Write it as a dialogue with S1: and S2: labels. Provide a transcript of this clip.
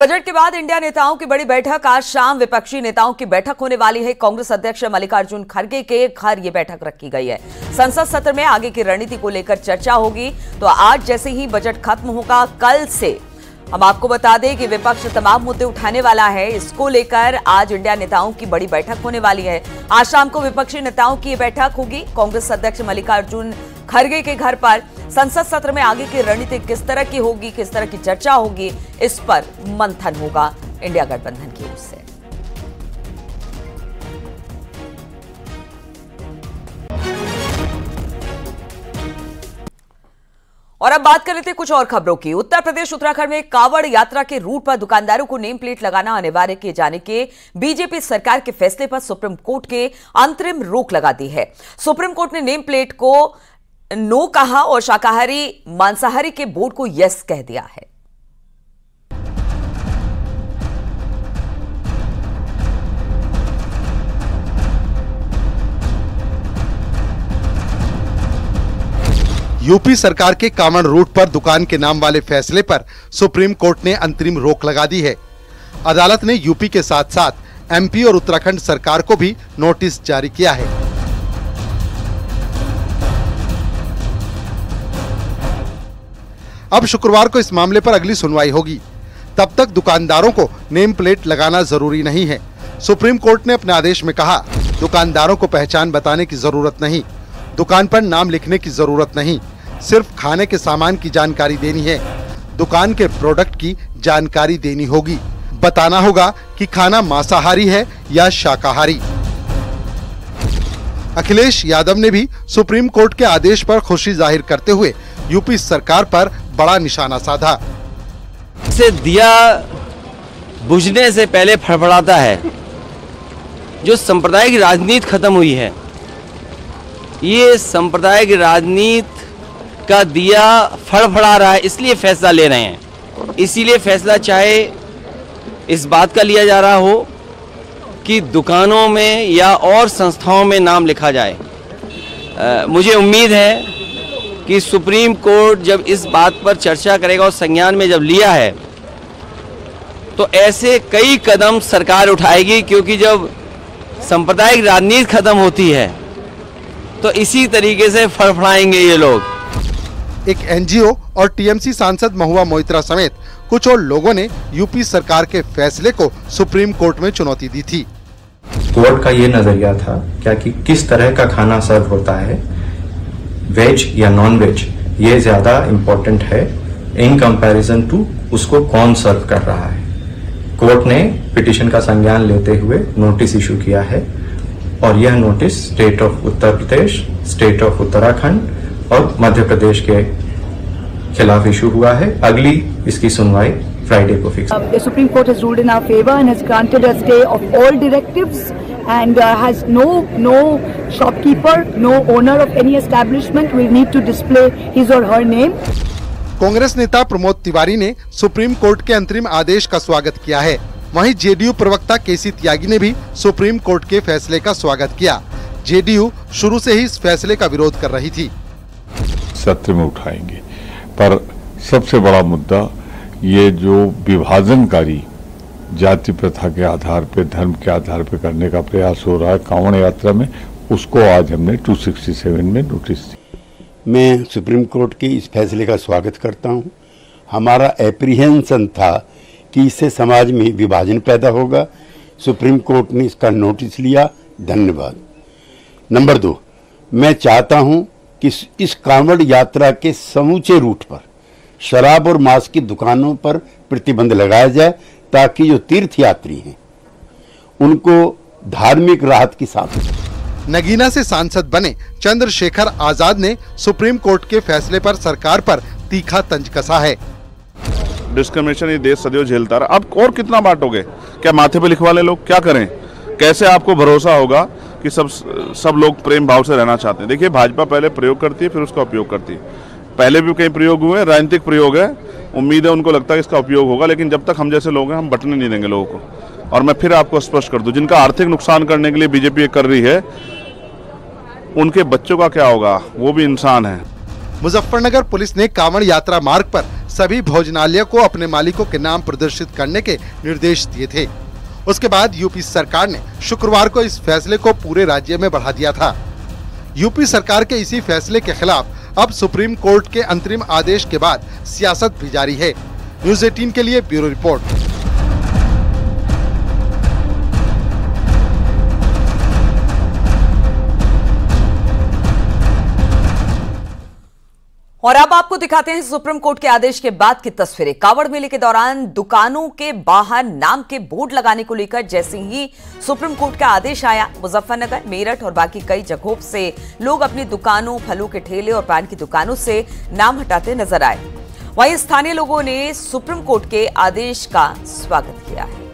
S1: Budget के बाद India नेताओं की बड़ी बैठक। आज शाम विपक्षी नेताओं की बैठक होने वाली है। कांग्रेस अध्यक्ष मल्लिकार्जुन खड़गे के घर ये बैठक रखी गई है। संसद सत्र में आगे की रणनीति को लेकर चर्चा होगी। तो आज जैसे ही बजट खत्म होगा, कल से हम आपको बता दें कि विपक्ष तमाम मुद्दे उठाने वाला है। इसको लेकर आज इंडिया नेताओं की बड़ी बैठक होने वाली है। आज शाम को विपक्षी नेताओं की बैठक होगी कांग्रेस अध्यक्ष मल्लिकार्जुन खड़गे के घर पर। संसद सत्र में आगे की रणनीति किस तरह की होगी, किस तरह की चर्चा होगी, इस पर मंथन होगा इंडिया गठबंधन की ओर से। और अब बात कर लेते हैं कुछ और खबरों की। उत्तर प्रदेश उत्तराखंड में कांवड़ यात्रा के रूट पर दुकानदारों को नेम प्लेट लगाना अनिवार्य किए जाने के बीजेपी सरकार के फैसले पर सुप्रीम कोर्ट के अंतरिम रोक लगा दी है। सुप्रीम कोर्ट ने नेम प्लेट को नो कहा और शाकाहारी मांसाहारी के बोर्ड को यस कह दिया है।
S2: यूपी सरकार के कांवड़ रूट पर दुकान के नाम वाले फैसले पर सुप्रीम कोर्ट ने अंतरिम रोक लगा दी है। अदालत ने यूपी के साथ साथ एमपी और उत्तराखंड सरकार को भी नोटिस जारी किया है। अब शुक्रवार को इस मामले पर अगली सुनवाई होगी। तब तक दुकानदारों को नेम प्लेट लगाना जरूरी नहीं है। सुप्रीम कोर्ट ने अपने आदेश में कहा, दुकानदारों को पहचान बताने की जरूरत नहीं, दुकान पर नाम लिखने की जरूरत नहीं, सिर्फ खाने के सामान की जानकारी देनी है। दुकान के प्रोडक्ट की जानकारी देनी होगी। बताना होगा कि खाना मांसाहारी है या शाकाहारी। अखिलेश यादव ने भी सुप्रीम कोर्ट के आदेश पर खुशी जाहिर करते हुए यूपी सरकार पर बड़ा निशाना साधा।
S3: से दिया बुझने से पहले फड़फड़ाता है। जो सांप्रदायिक राजनीति खत्म हुई है, ये सांप्रदायिक राजनीति का दिया फड़फड़ा रहा है, इसलिए फैसला ले रहे हैं। इसीलिए फैसला चाहे इस बात का लिया जा रहा हो कि दुकानों में या और संस्थाओं में नाम लिखा जाए। मुझे उम्मीद है कि सुप्रीम कोर्ट जब इस बात पर चर्चा करेगा और संज्ञान में जब लिया है, तो ऐसे कई कदम सरकार उठाएगी, क्योंकि जब सांप्रदायिक राजनीति खत्म होती है तो इसी तरीके से फड़फड़ाएंगे ये लोग।
S2: एक एनजीओ और टीएमसी सांसद महुआ मोइत्रा समेत कुछ और लोगों ने यूपी सरकार के फैसले को सुप्रीम कोर्ट में चुनौती दी थी।
S4: कोर्ट का ये नजरिया था क्या कि किस तरह का खाना सर्व होता है, वेज या नॉन वेज, ये ज्यादा इम्पोर्टेंट है इन कंपैरिजन टू उसको कौन सर्व कर रहा है। कोर्ट ने पिटीशन का संज्ञान लेते हुए नोटिस इशू किया है और यह notice state of Uttar Pradesh, state of Uttarakhand और मध्य प्रदेश के खिलाफ इशू हुआ है। अगली इसकी सुनवाई फ्राइडे को fix.
S5: The Supreme Court has ruled in our favor and has granted a stay of all directives and has no shopkeeper, no owner of any establishment will need to display his or her name.
S2: Congress नेता प्रमोद तिवारी ने supreme court के अंतरिम आदेश का स्वागत किया है। वहीं JDU प्रवक्ता केसी त्यागी ने भी सुप्रीम कोर्ट के फैसले का स्वागत किया। जेडीयू शुरू से ही इस फैसले का विरोध कर रही थी।
S6: सत्र में उठाएंगे, पर सबसे बड़ा मुद्दा ये जो विभाजनकारी जाति प्रथा के आधार पे, धर्म के आधार पे करने का प्रयास हो रहा है कांवड़ यात्रा में, उसको आज हमने 267 में नोटिस दी।
S7: मैं सुप्रीम कोर्ट के इस फैसले का स्वागत करता हूं। हमारा एप्रीहेंशन था कि इससे समाज में विभाजन पैदा होगा। सुप्रीम कोर्ट ने इसका नोटिस लिया, धन्यवाद। नंबर 2, मैं चाहता हूं कि इस कांवड़ यात्रा के समूचे रूट पर शराब और मांस की दुकानों पर प्रतिबंध लगाया जाए, ताकि जो तीर्थ यात्री हैं उनको धार्मिक राहत की सांस।
S2: नगीना से सांसद बने चंद्रशेखर आजाद ने सुप्रीम कोर्ट के फैसले पर सरकार पर तीखा तंज कसा है।
S8: डिस्क्रिमिनेशन ये देश सदैव झेलता रहा, अब और कितना बांटोगे? क्या माथे पे लिखवा ले लोग? क्या करें? कैसे आपको भरोसा होगा कि सब लोग प्रेम भाव से रहना चाहते हैं? देखिए, भाजपा पहले प्रयोग करती है, फिर उसका उपयोग करती है। पहले भी कई प्रयोग हुए, राजनीतिक प्रयोग है। उम्मीद है उनको लगता है इसका उपयोग होगा, लेकिन जब तक हम जैसे लोग हैं, हम बटने नहीं देंगे लोगों को। और मैं फिर आपको स्पष्ट कर दूं, जिनका आर्थिक नुकसान करने के लिए बीजेपी ये कर रही है, उनके बच्चों का क्या होगा? वो भी इंसान है।
S2: मुजफ्फरनगर पुलिस ने कांवड़ यात्रा मार्ग पर सभी भोजनालय को अपने मालिकों के नाम प्रदर्शित करने के निर्देश दिए थे। उसके बाद यूपी सरकार ने शुक्रवार को इस फैसले को पूरे राज्य में बढ़ा दिया था। यूपी सरकार के इसी फैसले के खिलाफ अब सुप्रीम कोर्ट के अंतरिम आदेश के बाद सियासत भी जारी है। न्यूज़ 18 के लिए ब्यूरो रिपोर्ट।
S1: और अब आपको दिखाते हैं सुप्रीम कोर्ट के आदेश के बाद की तस्वीरें। कावड़ मेले के दौरान दुकानों के बाहर नाम के बोर्ड लगाने को लेकर जैसे ही सुप्रीम कोर्ट का आदेश आया, मुजफ्फरनगर, मेरठ और बाकी कई जगहों से लोग अपनी दुकानों, फलों के ठेले और पान की दुकानों से नाम हटाते नजर आए। वहीं स्थानीय लोगों ने सुप्रीम कोर्ट के आदेश का स्वागत किया है।